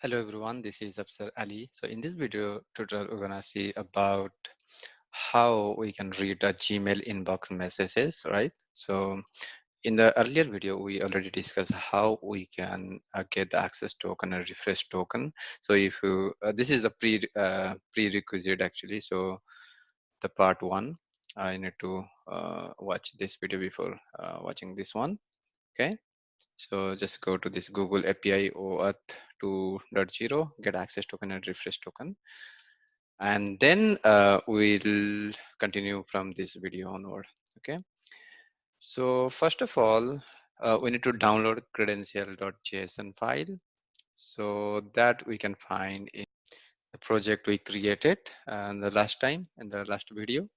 Hello everyone, this is Afsar Ali. So in this video tutorial, we're gonna see about how we can read a Gmail inbox messages, right? So in the earlier video, we already discussed how we can get the access token and refresh token. So if you, this is the prerequisite actually. So the part 1, I need to watch this video before watching this one. Okay. So just go to this Google API OAuth 2.0, get access token and refresh token. And then we'll continue from this video onward. Okay. So first of all, we need to download credential.json file. So that we can find in the project we created the last time in the last video,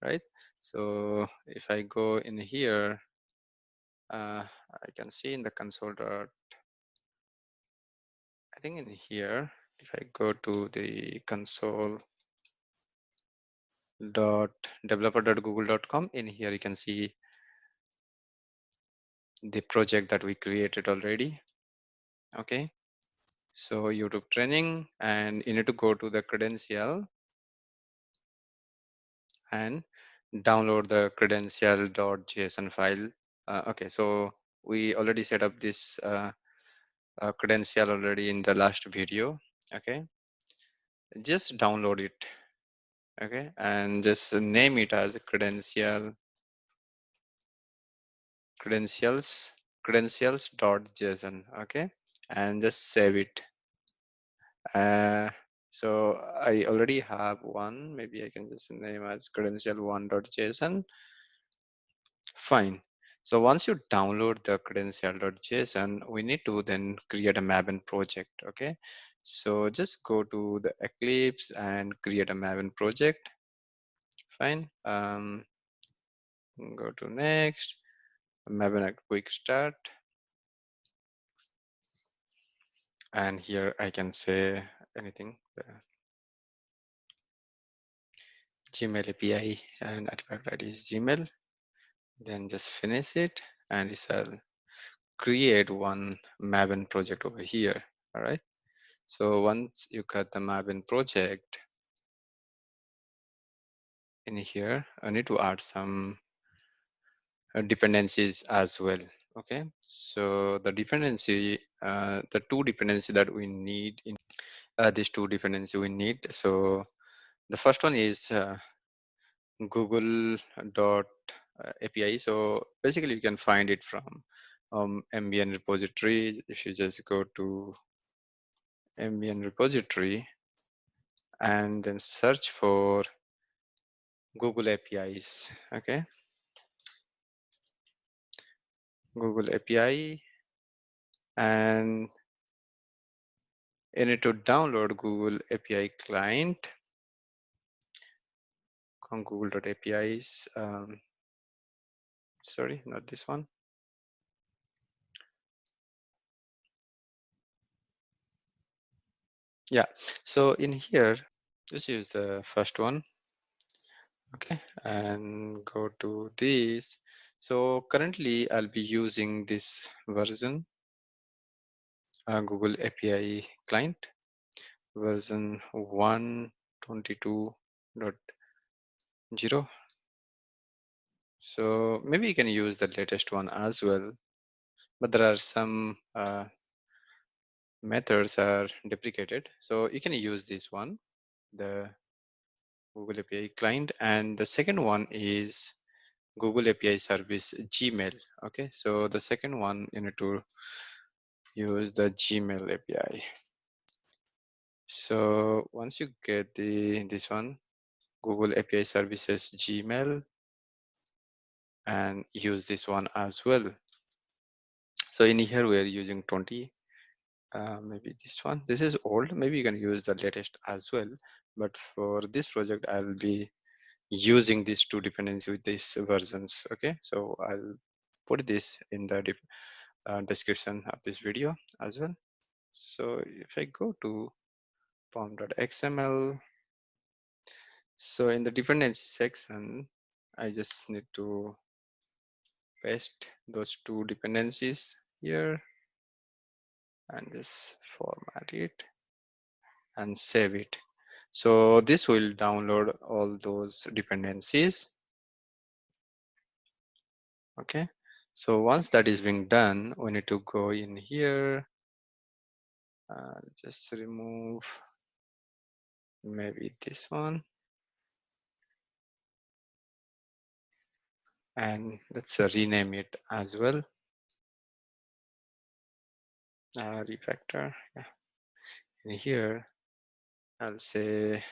right? So if I go in here, I can see in the console. I think in here, if I go to the console dot developer.google.com, in here you can see the project that we created already. Okay, so YouTube training, and you need to go to the credential and download the credential.json file. Okay, so we already set up this credential already in the last video. Okay, just download it. Okay, and just name it as credentials.json. Okay, and just save it. So I already have one. Maybe I can just name as credential1.json. Fine. So once you download the credential.json, we need to then create a Maven project. Okay, so just go to the Eclipse and create a Maven project. Fine. Go to next. Maven a quick start. And here I can say anything, the Gmail API and artifact ID is Gmail. Then just finish it, and it shall create one Maven project over here. All right. So once you got the Maven project in here, I need to add some dependencies as well. Okay. So the dependency, the two dependency that we need in these two dependency we need. So the first one is Google dot API. So basically, you can find it from MBN repository. If you just go to MBN repository and then search for Google APIs. Okay, Google API, and you need to download Google API client on Google.apis. Sorry, not this one. Yeah, so in here, just use the first one. Okay, and go to this. So currently I'll be using this version, Google API client version 1.22.0. So maybe you can use the latest one as well, but there are some methods are deprecated. So you can use this one, the Google API client, and the second one is Google API service Gmail. Okay, so the second one you need to use the Gmail API. So once you get this one, Google API services Gmail, and use this one as well. So in here we are using 20. Maybe this one. This is old. Maybe you can use the latest as well. But for this project, I'll be using these two dependencies with these versions. Okay, so I'll put this in the description of this video as well. So if I go to pom.xml, so in the dependency section, I just need to paste those two dependencies here and just format it. and save it. So this will download all those dependencies. Okay, so once that is being done, we need to go in here, just remove maybe this one, and let's rename it as well, refactor. Yeah. In here I'll say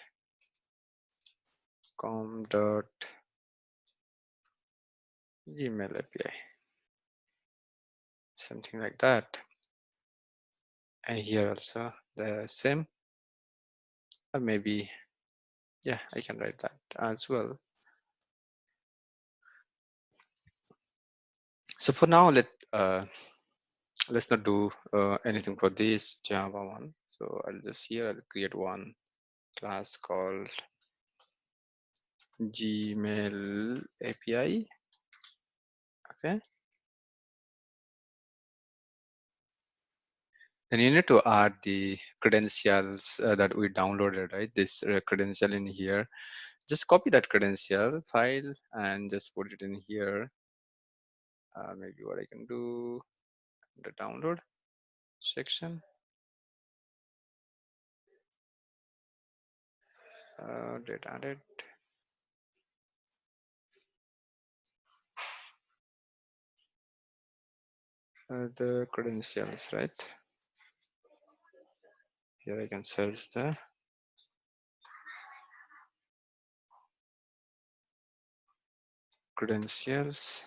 com.gmail API, something like that. And here also the same, or maybe, yeah, I can write that as well. So for now, let's not do anything for this Java one. So I'll create one class called Gmail API. Okay. Then you need to add the credentials that we downloaded, right? This credential in here. Just copy that credential file and just put it in here. Maybe what I can do, the download section. Data added. The credentials, right? Here I can search the credentials,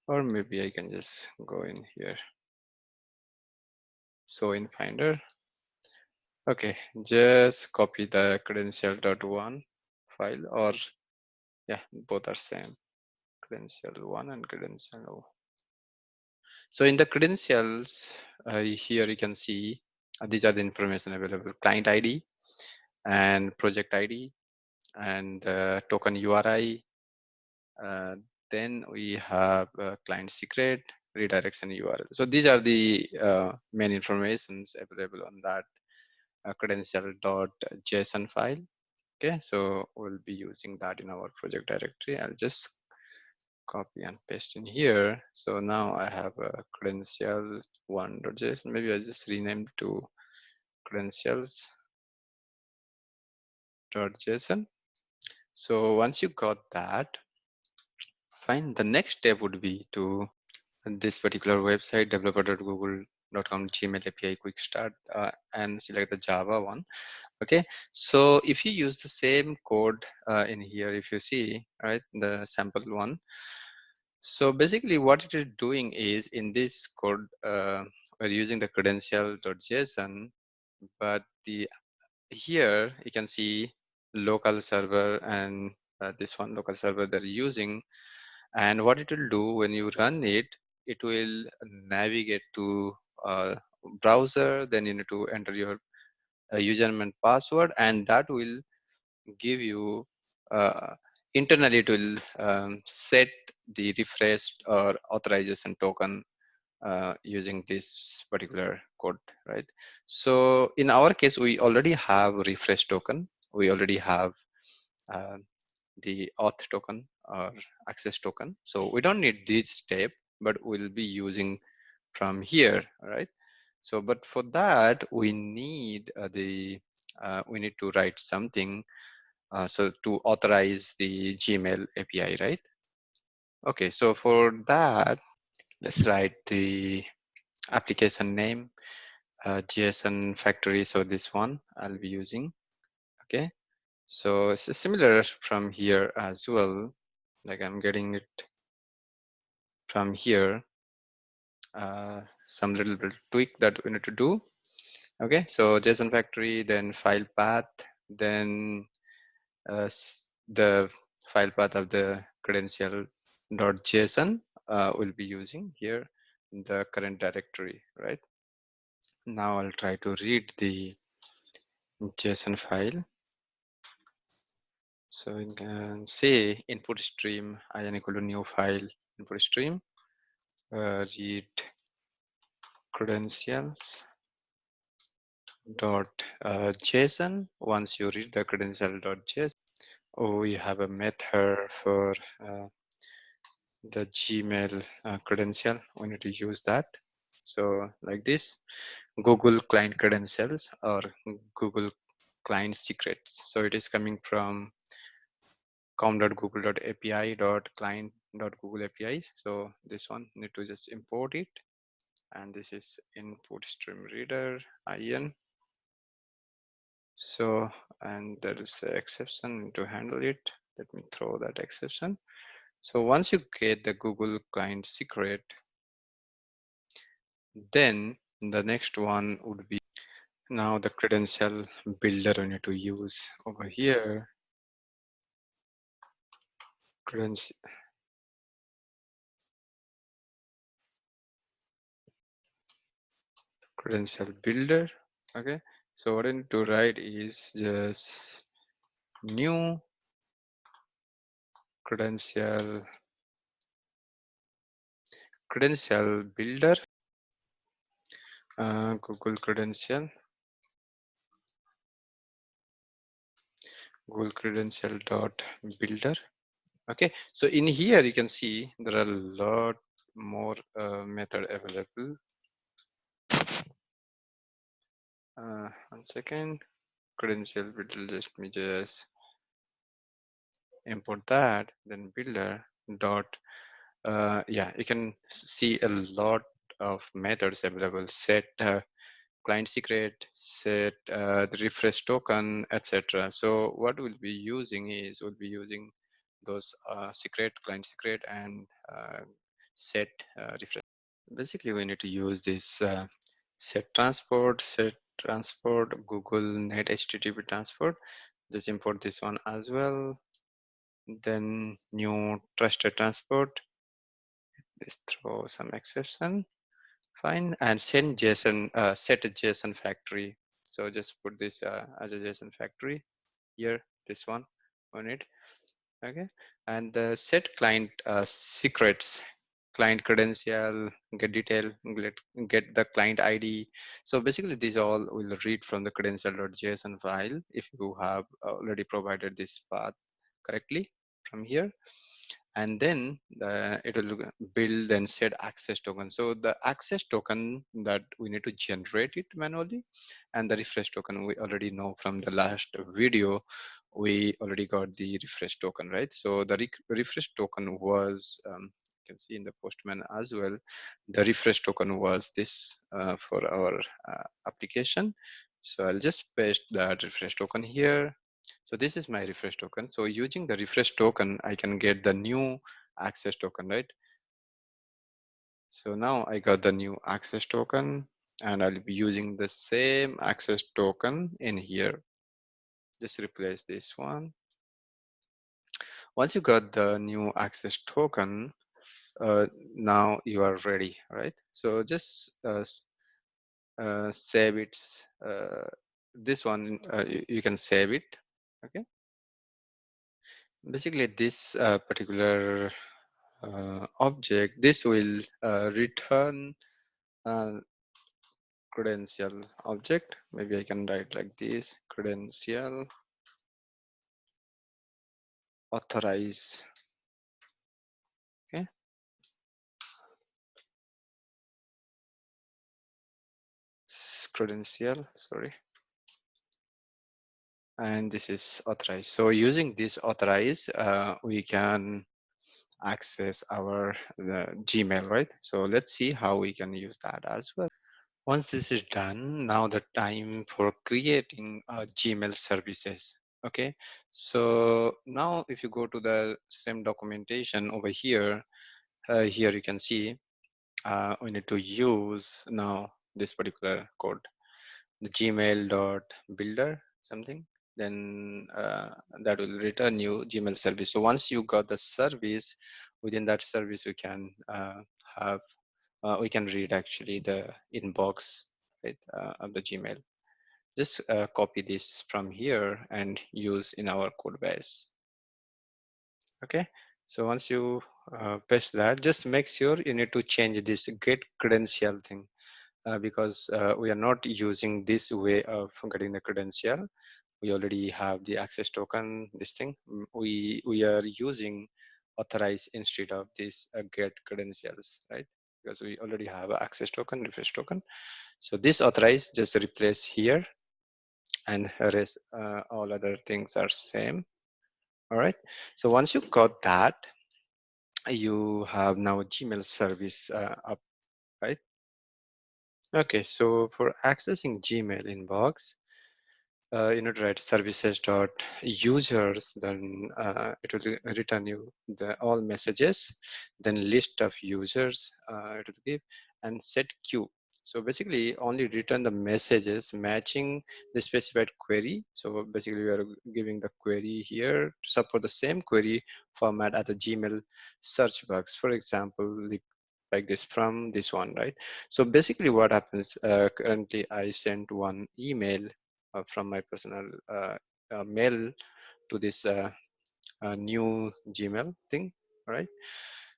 or maybe I can just go in here. So in Finder, okay, just copy the credential.1 file, or yeah, both are same, credential1 and credential. So in the credentials, here you can see these are the information available: client ID and project ID and token URI. Then we have client secret, redirection URL. So these are the main informations available on that credential.json file. Okay, so we'll be using that in our project directory. I'll just copy and paste in here. So now I have a credential1.json. Maybe I just rename to credentials.json. So once you got that, fine. The next step would be to this particular website, developer.google.com Gmail API quick start, and select the Java one. Okay, so if you use the same code in here, if you see, right, the sample one. So basically what it is doing is in this code, we're using the credential.json, but here you can see local server and this one local server they're using. And what it will do when you run it, it will navigate to browser. Then you need to enter your username and password, and that will give you internally it will set the refreshed or authorization token using this particular code, right? So in our case, we already have refresh token. We already have uh, the auth token or access token. So we don't need this step, but we'll be using from here, right? So, but for that, we need we need to write something. So to authorize the Gmail API, right? Okay, so for that, let's write the application name, JSON factory. So this one I'll be using. Okay, so it's similar from here as well. Like I'm getting it from here. Some little bit tweak that we need to do. Okay, so JSON factory, then file path, then the file path of the credential.json will be using here in the current directory, right? Now I'll try to read the JSON file. So you can say input stream in equal to new file input stream, read credentials. dot JSON. Once you read the credential dot JSON, we have a method for the Gmail credential. We need to use that. So like this, Google client credentials or Google client secrets. So it is coming from com.google.api.client.google.api. So this one need to just import it, and this is input stream reader in. So, and there is an exception to handle it. Let me throw that exception. So once you get the Google client secret, then the next one would be now the credential builder we need to use over here. Credential builder. Okay. So what I need to write is just new credential builder, Google credential dot builder. Okay, so in here you can see there are a lot more method available. 1 second. Credential builder, let me just import that, then builder dot yeah, you can see a lot of methods available. Set client secret, set the refresh token, etc. So what we'll be using is we'll be using those secret, client secret, and set refresh. Basically, we need to use this set transport, Google Net HTTP transport. Just import this one as well. Then new trusted transport. Let's throw some exception. Fine, and send JSON, set a JSON factory. So just put this as a JSON factory here, this one on it. Okay, and the set client secrets, client credential, get detail, get the client ID. So basically these all will read from the credential.json file if you have already provided this path correctly from here. And then it will build and set access token. So the access token that we need to generate it manually, and the refresh token we already know from the last video. We already got the refresh token, right? So the refresh token was you can see in the postman as well. The refresh token was this for our application. So I'll just paste that refresh token here. So this is my refresh token. So using the refresh token, I can get the new access token, right? So now I got the new access token, and I'll be using the same access token in here. Just replace this one. Once you got the new access token, now you are ready, right? So just save it. This one, you can save it. Okay. Basically, this particular object, this will return credential object. Maybe I can write like this: credential authorize. Okay, credential, sorry, and this is authorized. So using this authorize, we can access our Gmail, right? So let's see how we can use that as well. Once this is done, now the time for creating Gmail services. Okay, so now if you go to the same documentation over here, here you can see we need to use now this particular code, the gmail.builder something, then that will return you Gmail service. So once you got the service, within that service we can have we can read actually the inbox, right, of the Gmail. Just copy this from here and use in our code base. Okay, so once you paste that, just make sure you need to change this get credential thing. because we are not using this way of getting the credential. We already have the access token, this thing. We are using authorize instead of this get credentials, right? Because we already have a access token, refresh token. So this authorize just replace here, and rest all other things are same. All right. So once you got that, you have now Gmail service up, right? Okay. So for accessing Gmail inbox, you know, write services dot users, then it will return you the all messages, then list of users it will give, and set queue. So basically only return the messages matching the specified query. So basically we are giving the query here to support the same query format at the Gmail search box, for example, like this from this one, right? So basically what happens, currently I sent one email from my personal mail to this new Gmail thing, right?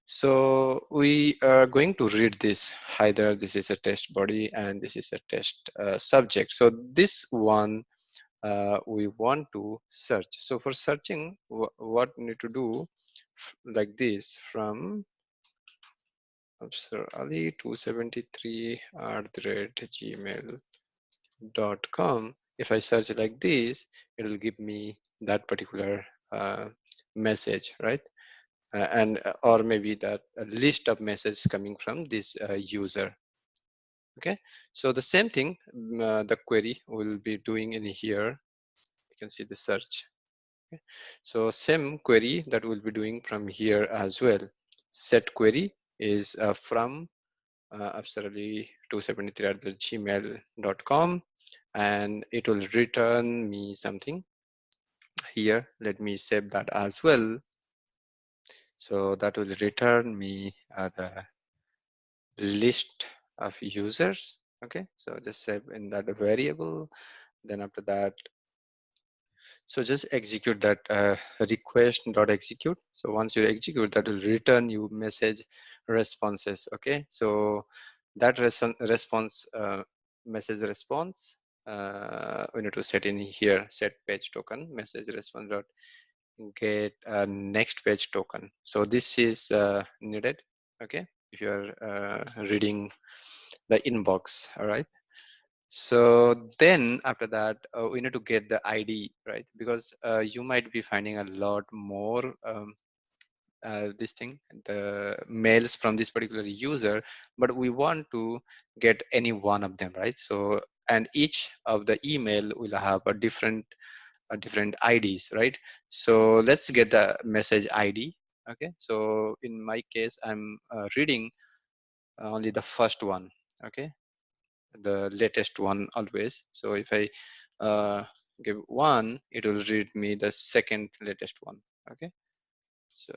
So we are going to read this. Either this is a test body and this is a test subject. So this one we want to search. So for searching, what we need to do like this from Sir Ali 273 @gmail.com. If I search like this, it will give me that particular message, right? And or maybe that a list of messages coming from this user. Okay, so the same thing, the query will be doing in here. You can see the search. Okay. So same query that we'll be doing from here as well. Set query is from absolutely 273 @gmail.com, and it will return me something here. Let me save that as well. So that will return me the list of users. Okay, so just save in that variable. Then after that, so just execute that request.execute. So once you execute, that will return you message responses. Okay, so that response message response, we need to set in here, set page token message response dot get next page token. So this is needed. Okay, if you are reading the inbox. All right. So then after that, we need to get the ID, right? Because you might be finding a lot more this thing, the mails from this particular user, but we want to get any one of them, right? So, and each of the email will have a different IDs, right? So let's get the message ID. Okay. So in my case, I'm reading only the first one. Okay, the latest one always. So if I give one, it will read me the second latest one. Okay, so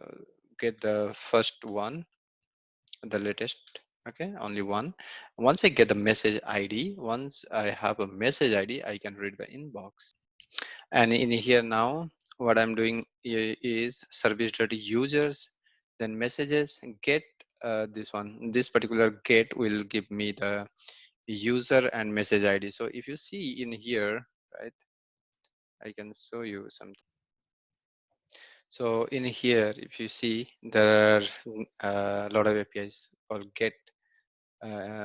get the first one, the latest. Okay, only one. Once I get the message ID, once I have a message ID, I can read the inbox. And in here now, what I'm doing is service.users, then messages, get this one. This particular get will give me the user and message ID. So if you see in here, right, I can show you something. So in here, if you see, there are a lot of APIs called get,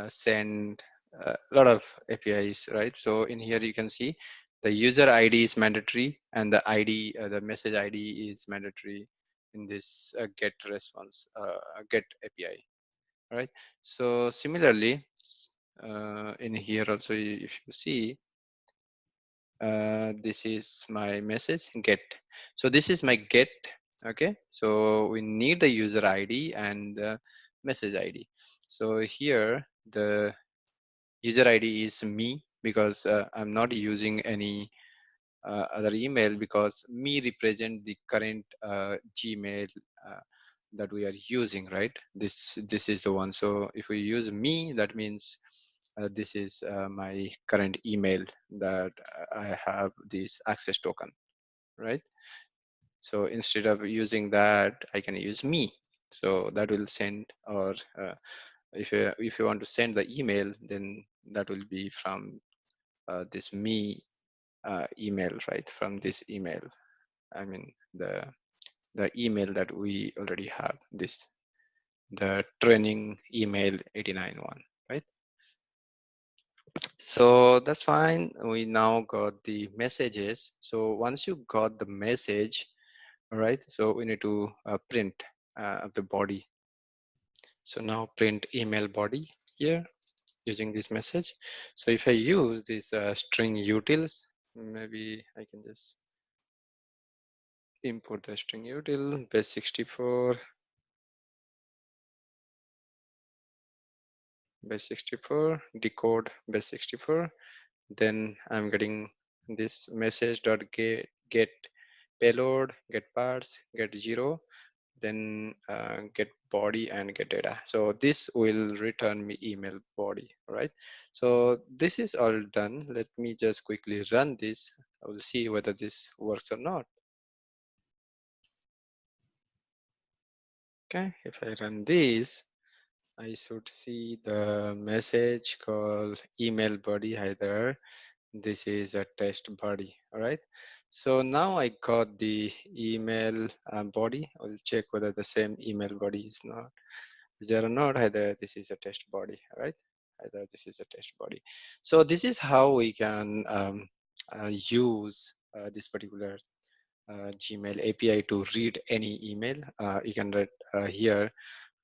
send, a lot of APIs, right? So in here you can see the user ID is mandatory and the ID, the message ID is mandatory in this get response, get API, right? So similarly, in here also, if you see, this is my message get. So this is my get. Okay, so we need the user ID and the message ID. So here the user ID is me, because I'm not using any other email, because me represent the current Gmail that we are using, right? This is the one. So if we use me, that means this is my current email that I have this access token, right? So instead of using that, I can use me. So that will send, or if you want to send the email, then that will be from this me email, right? From this email, I mean the email that we already have, this the training email 89.1, right? So that's fine. We now got the messages. So once you got the message, all right, so we need to print the body. So now print email body here using this message. So if I use this string utils, maybe I can just import the string util base64 base64 decode base64. Then I'm getting this message dot get payload, get parts, get 0, then get body and get data. So this will return me email body, right? So this is all done. Let me just quickly run this. I will see whether this works or not. Okay, if I run this, I should see the message called email body header. This is a test body. All right. So now I got the email body. I'll check whether the same email body is there or not. Either this is a test body. All right. Either this is a test body. So this is how we can use this particular Gmail API to read any email. You can read here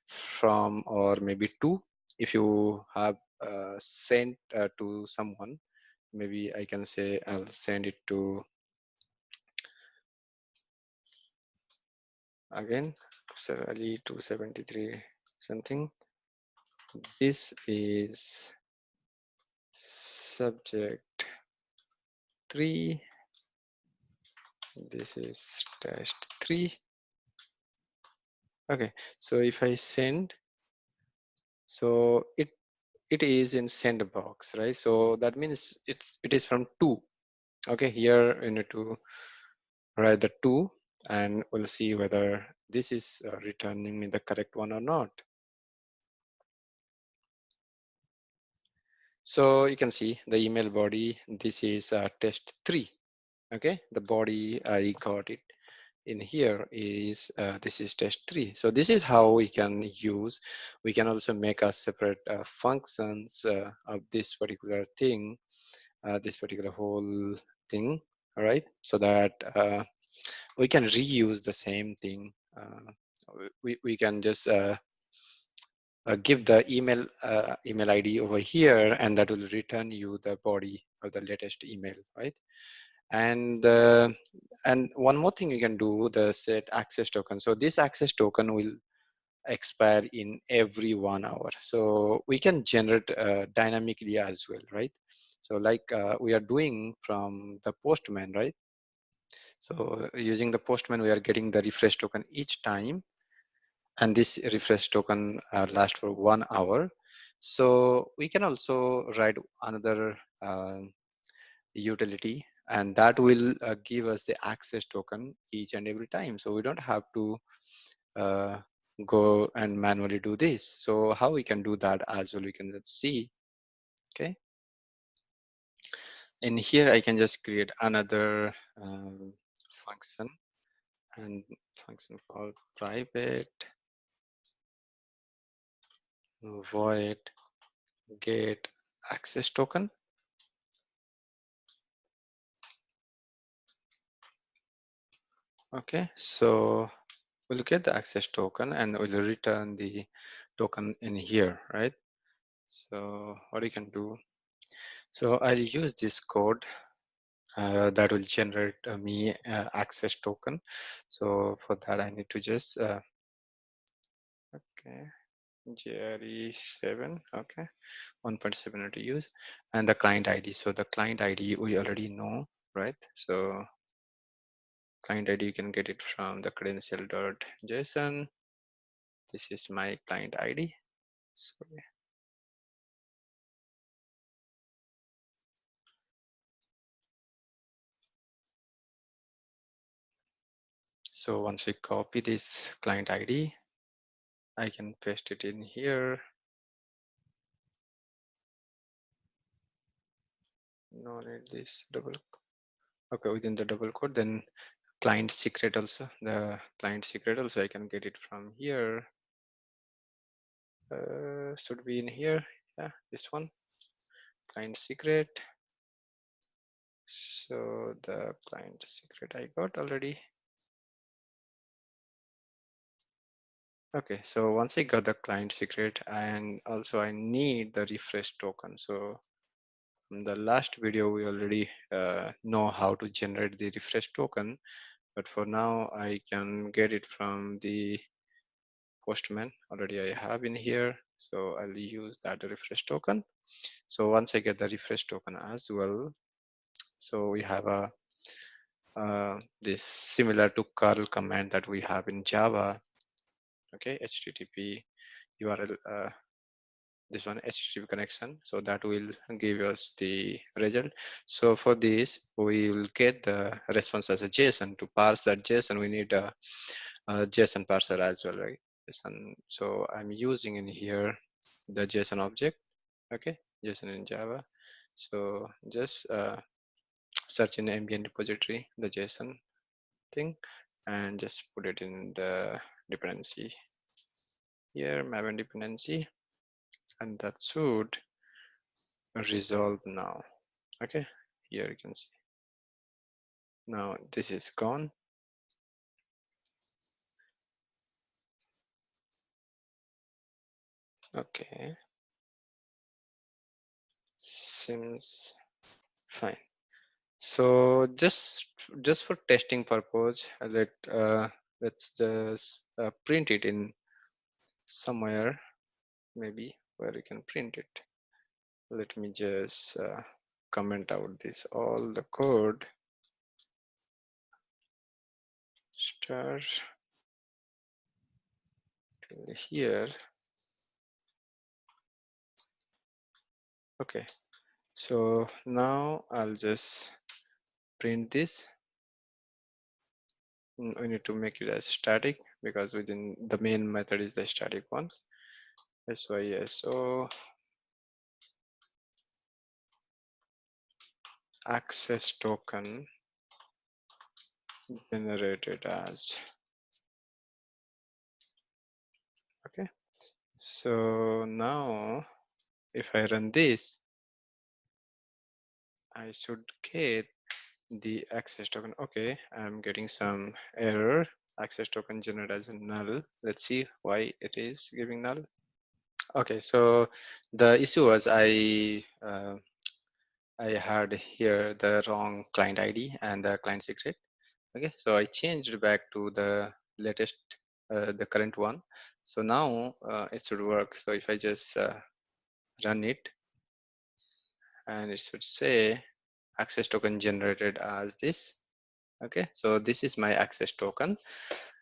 from or maybe to. If you have sent to someone, maybe I can say I'll send it to again Ali 273 something. This is subject 3. This is test 3. Okay, so if I send, so it is in send box, right? So that means it is from 2. Okay, here you need to write the 2 and we'll see whether this is returning me the correct one or not. So you can see the email body, this is test 3. Okay, the body I got it in here is this is test 3. So this is how we can use. We can also make a separate functions of this particular thing, this particular whole thing. All right, so that we can reuse the same thing. We can just give the email ID over here, and that will return you the body of the latest email, right? And one more thing you can do, the set access token. So this access token will expire in every 1 hour. So we can generate dynamically as well, right? So like we are doing from the Postman, right? So using the Postman, we are getting the refresh token each time, and this refresh token lasts for 1 hour. So we can also write another utility, and that will give us the access token each and every time. So we don't have to uh, go and manually do this. So how we can do that as well, we can just see. Okay, in here I can just create another function, and function called private void get access token. Okay, so we'll get the access token and we'll return the token in here, right? So what you can do, so I'll use this code that will generate me access token. So for that I need to just okay, JRE7, okay, 1.7 need to use, and the client ID. So the client ID we already know, right? So client ID you can get it from the credential.json. This is my client ID. So once we copy this client ID, I can paste it in here. no need this double. Okay, within the double quote, then client secret also, the client secret also I can get it from here. Should be in here. Yeah, this one, client secret. So the client secret I got already. Okay, so once I got the client secret, and also I need the refresh token. So in the last video we already know how to generate the refresh token, but for now I can get it from the Postman. Already I have in here, so I'll use that refresh token. So once I get the refresh token as well, so we have a this similar to curl command that we have in Java. Okay, HTTP URL, this one HTTP connection, so that will give us the result. So for this we will get the response as a JSON. To parse that JSON we need a JSON parser as well, right? JSON. So I'm using in here the JSON object. Okay, JSON in Java. So just search in ambient repository the JSON thing and just put it in the dependency here, Maven dependency, and that should resolve now. Okay, here you can see now this is gone. Okay, seems fine. So just for testing purpose, let's just print it in somewhere, maybe where you can print it. Let me just comment out this all the code star till here. Okay, so now I'll just print this. We need to make it as static because within the main method is the static one. SYSO access token generated as. Okay, so now if I run this, I should get the access token. Okay, I'm getting some error. Access token generated as a null. Let's see why it is giving null. Okay, so the issue was I had here the wrong client ID and the client secret. Okay, so I changed back to the latest, the current one. So now it should work. So if I just run it, and it should say access token generated as this. Okay, so this is my access token.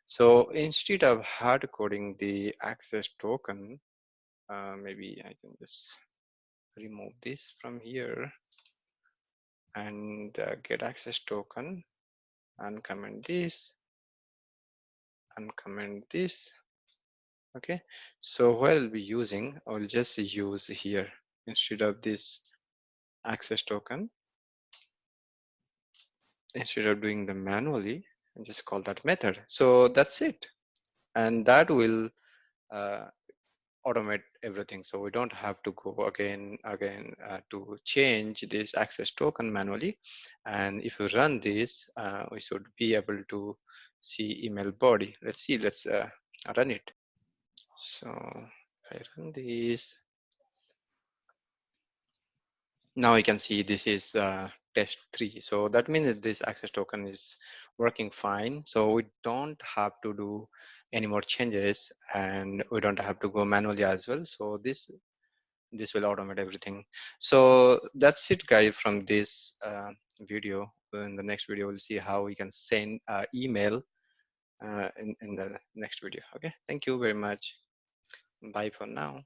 So instead of hard coding the access token, maybe I can just remove this from here and get access token and comment this and comment this. Okay, so what I'll be using, I'll just use here instead of this access token, instead of doing them manually, and just call that method. So that's it, and that will automate everything. So we don't have to go again to change this access token manually. And if we run this, we should be able to see email body. Let's see, let's run it. So if I run this, now you can see this is test 3. So that means that this access token is working fine. So we don't have to do any more changes, and we don't have to go manually as well. So this will automate everything. So that's it, guys, from this video. In the next video we'll see how we can send email in the next video. Okay, thank you very much. Bye for now.